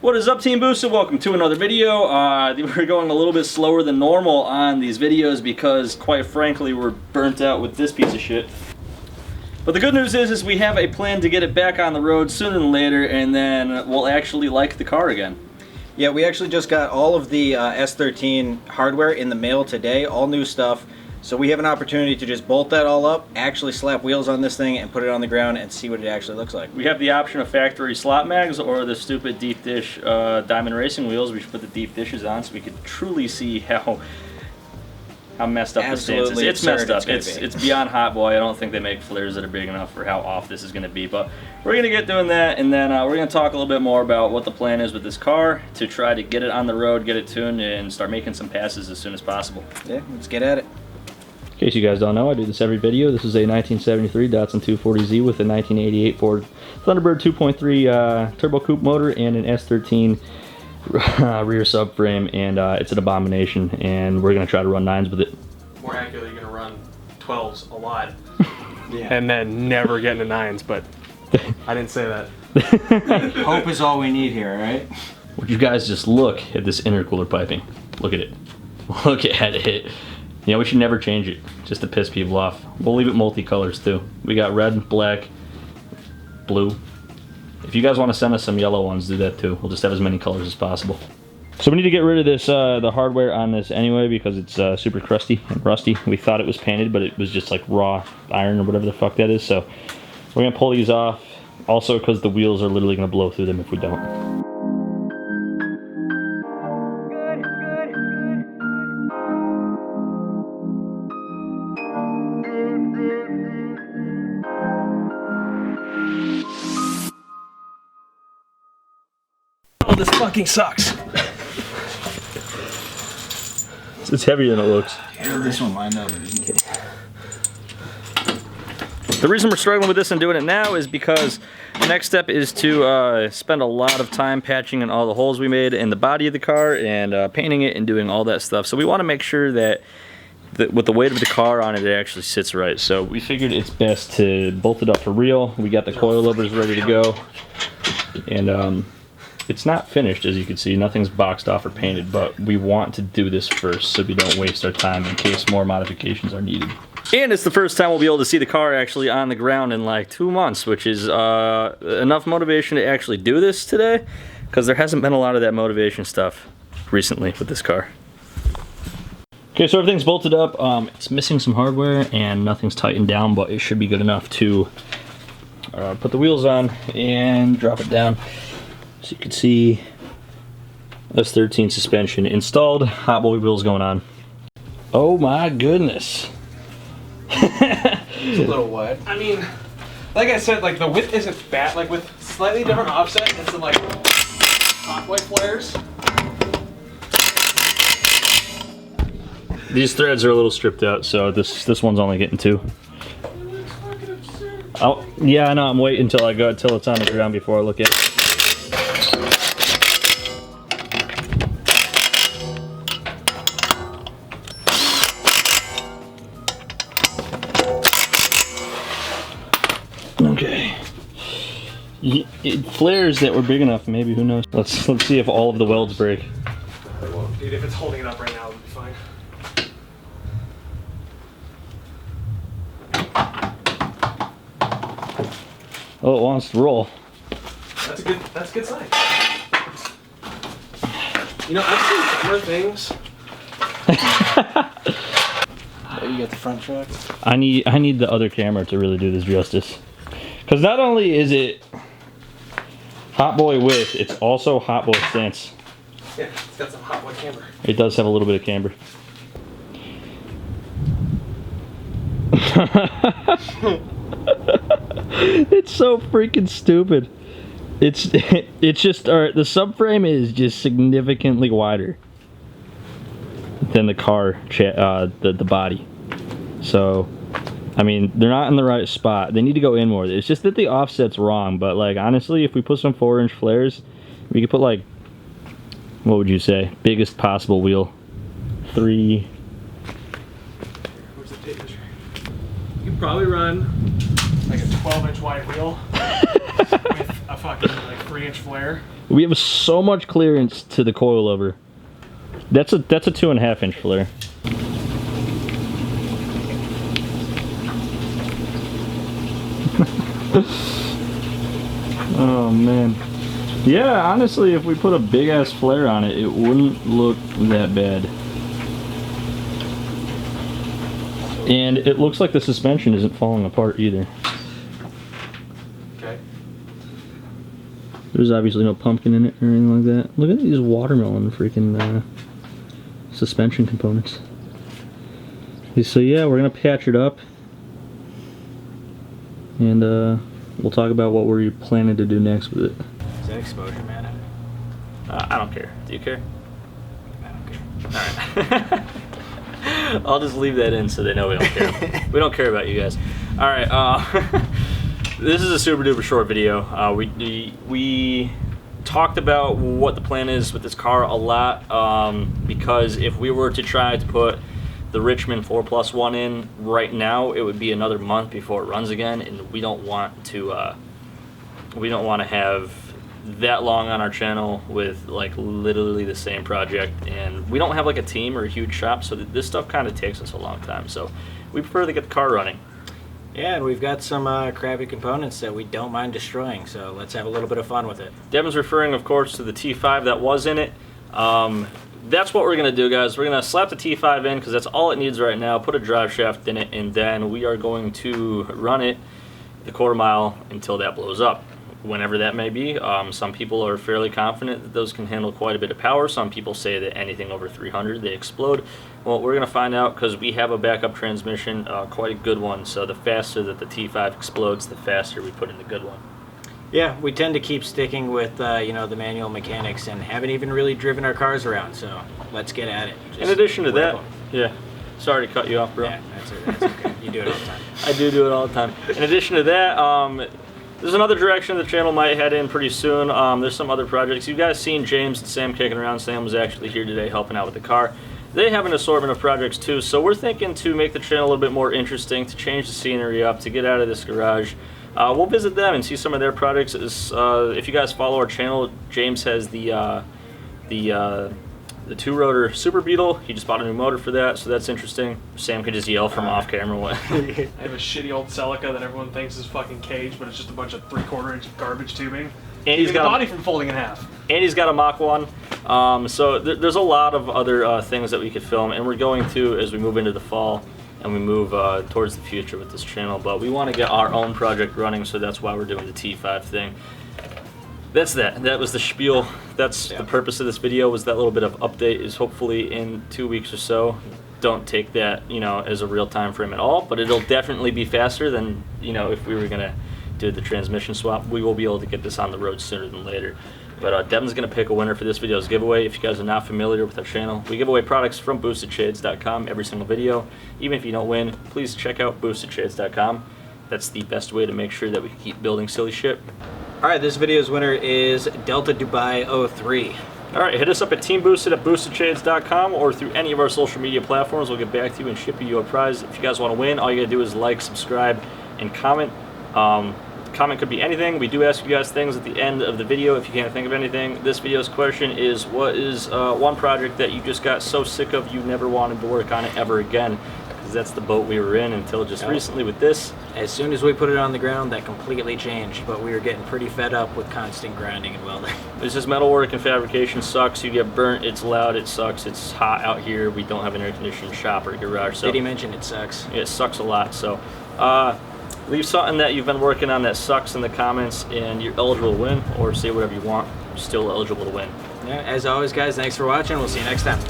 What is up, Team Boosted? Welcome to another video. We're going a little bit slower than normal on these videos because, quite frankly, we're burnt out with this piece of shit. But the good news is we have a plan to get it back on the road sooner than later, and then we'll actually like the car again. Yeah, we actually just got all of the S13 hardware in the mail today, all new stuff. So we have an opportunity to just bolt that all up, actually slap wheels on this thing and put it on the ground and see what it actually looks like. We have the option of factory slot mags or the stupid deep dish diamond racing wheels. We should put the deep dishes on so we can truly see how messed up the stance is. It's messed up. It's beyond Hottboi. I don't think they make flares that are big enough for how off this is going to be. But we're going to get doing that, and then we're going to talk a little bit more about what the plan is with this car to try to get it on the road, get it tuned, and start making some passes as soon as possible. Yeah, let's get at it. In case you guys don't know, I do this every video. This is a 1973 Datsun 240Z with a 1988 Ford Thunderbird 2.3 turbo coupe motor and an S13 rear subframe, and it's an abomination, and we're going to try to run 9s with it. More accurately, you're going to run 12s a lot. Yeah. And then never get into 9s, but I didn't say that. Hope is all we need here, right? Would you guys just look at this intercooler piping? Look at it. Look at it. You know, we should never change it, just to piss people off. We'll leave it multicolors too. We got red, black, blue. If you guys want to send us some yellow ones, do that too. We'll just have as many colors as possible. So we need to get rid of this, the hardware on this anyway, because it's super crusty and rusty. We thought it was painted, but it was just like raw iron or whatever the fuck that is. So we're gonna pull these off. Also, because the wheels are literally gonna blow through them if we don't. Oh, this fucking sucks. It's heavier than it looks. Yeah, this one lined up. The reason we're struggling with this and doing it now is because the next step is to spend a lot of time patching in all the holes we made in the body of the car and painting it and doing all that stuff. So we want to make sure that with the weight of the car on it, it actually sits right. So we figured it's best to bolt it up for real. We got the coilovers ready to go, and it's not finished, as you can see. Nothing's boxed off or painted, but we want to do this first so we don't waste our time in case more modifications are needed. And it's the first time we'll be able to see the car actually on the ground in like 2 months, which is enough motivation to actually do this today, because there hasn't been a lot of that motivation stuff recently with this car. Okay, so everything's bolted up. It's missing some hardware and nothing's tightened down, but it should be good enough to put the wheels on and drop it down. So you can see S13 suspension installed, Hottboi wheels going on. Oh my goodness. It's a little wide. I mean, like I said, like the width isn't bad. Like with slightly different offset and some like Hottboi flares. These threads are a little stripped out, so this one's only getting 2. Oh, yeah, I know. I'm waiting until it's on the ground before I look at it. Okay. Flares that were big enough, maybe, who knows. Let's see if all of the welds break. They won't. Dude, if it's holding it up right now, it'll be fine. Oh, it wants to roll. That's a good sign. You know, I've seen dumber things. Oh, you got the front truck? I need the other camera to really do this justice. Because not only is it Hottboi width, it's also Hottboi stance. Yeah, it's got some Hottboi camber. It does have a little bit of camber. It's so freaking stupid. It's just, alright, the subframe is just significantly wider than the car, the body. So, I mean, they're not in the right spot. They need to go in more. It's just that the offset's wrong, but like, honestly, if we put some 4-inch flares, we could put like, what would you say? Biggest possible wheel. 3. Where's the tape measure? You could probably run like a 12-inch wide wheel with a fucking like 3-inch flare. We have so much clearance to the coilover. That's a 2.5 inch flare. Oh man. Yeah, honestly, if we put a big ass flare on it, it wouldn't look that bad. And it looks like the suspension isn't falling apart either. Okay. There's obviously no pumpkin in it or anything like that. Look at these watermelon freaking suspension components. So yeah, we're gonna patch it up, and we'll talk about what we're planning to do next with it. Is that exposure, man? I don't care. Do you care? I don't care. All right. I'll just leave that in so they know we don't care. We don't care about you guys. All right. This is a super duper short video. We talked about what the plan is with this car a lot, because if we were to try to put the Richmond 4+1 in right now, it would be another month before it runs again, and we don't want to have that long on our channel with like literally the same project, and we don't have like a team or a huge shop, so this stuff kind of takes us a long time, so we prefer to get the car running. Yeah, and we've got some crappy components that we don't mind destroying, so let's have a little bit of fun with it. Devin's referring, of course, to the T5 that was in it. That's what we're going to do, guys. We're going to slap the T5 in because that's all it needs right now, put a drive shaft in it, and then we are going to run it the 1/4 mile until that blows up, whenever that may be. Some people are fairly confident that those can handle quite a bit of power. Some people say that anything over 300, they explode. Well, we're going to find out because we have a backup transmission, quite a good one, so the faster that the T5 explodes, the faster we put in the good one. Yeah, we tend to keep sticking with you know, the manual mechanics and haven't even really driven our cars around, so let's get at it. In addition to that, yeah, sorry to cut you off, bro. Yeah, that's okay. You do it all the time. I do it all the time. In addition to that, there's another direction the channel might head in pretty soon. There's some other projects. You guys seen James and Sam kicking around. Sam was actually here today helping out with the car. They have an assortment of projects too, so we're thinking to make the channel a little bit more interesting, to change the scenery up, to get out of this garage. We'll visit them and see some of their projects. If you guys follow our channel, James has the 2-rotor Super Beetle. He just bought a new motor for that, so that's interesting. Sam could just yell from off camera. I have a shitty old Celica that everyone thinks is fucking cage, but it's just a bunch of 3/4 inch garbage tubing. And he's got the body from folding in half. And he's got a Mach 1. So there's a lot of other things that we could film, and we're going to as we move into the fall and we move towards the future with this channel. But we want to get our own project running, so that's why we're doing the T5 thing. That's that. That was the spiel. That's the purpose of this video, was that little bit of update. Is hopefully in 2 weeks or so. Don't take that, you know, as a real time frame at all, but it'll definitely be faster than, you know, if we were gonna do the transmission swap. We will be able to get this on the road sooner than later. But Devin's gonna pick a winner for this video's giveaway. If you guys are not familiar with our channel, we give away products from boostedshades.com every single video. Even if you don't win, please check out boostedshades.com. That's the best way to make sure that we can keep building silly shit. All right, this video's winner is Delta Dubai 03. All right, hit us up at Teamboosted at boostedshades.com or through any of our social media platforms. We'll get back to you and ship you your prize. If you guys want to win, all you gotta do is like, subscribe, and comment. Comment could be anything. We do ask you guys things at the end of the video if you can't think of anything. This video's question is, what is one project that you just got so sick of you never wanted to work on it ever again? Because that's the boat we were in until just recently with this. As soon as we put it on the ground, that completely changed, but we were getting pretty fed up with constant grinding and welding. It's just metalwork and fabrication sucks. You get burnt, it's loud, it sucks, it's hot out here. We don't have an air-conditioned shop or garage. So did he mention it sucks? Yeah, it sucks a lot. So leave something that you've been working on that sucks in the comments, and you're eligible to win, or say whatever you want. You're still eligible to win. Yeah, as always, guys, thanks for watching. We'll see you next time.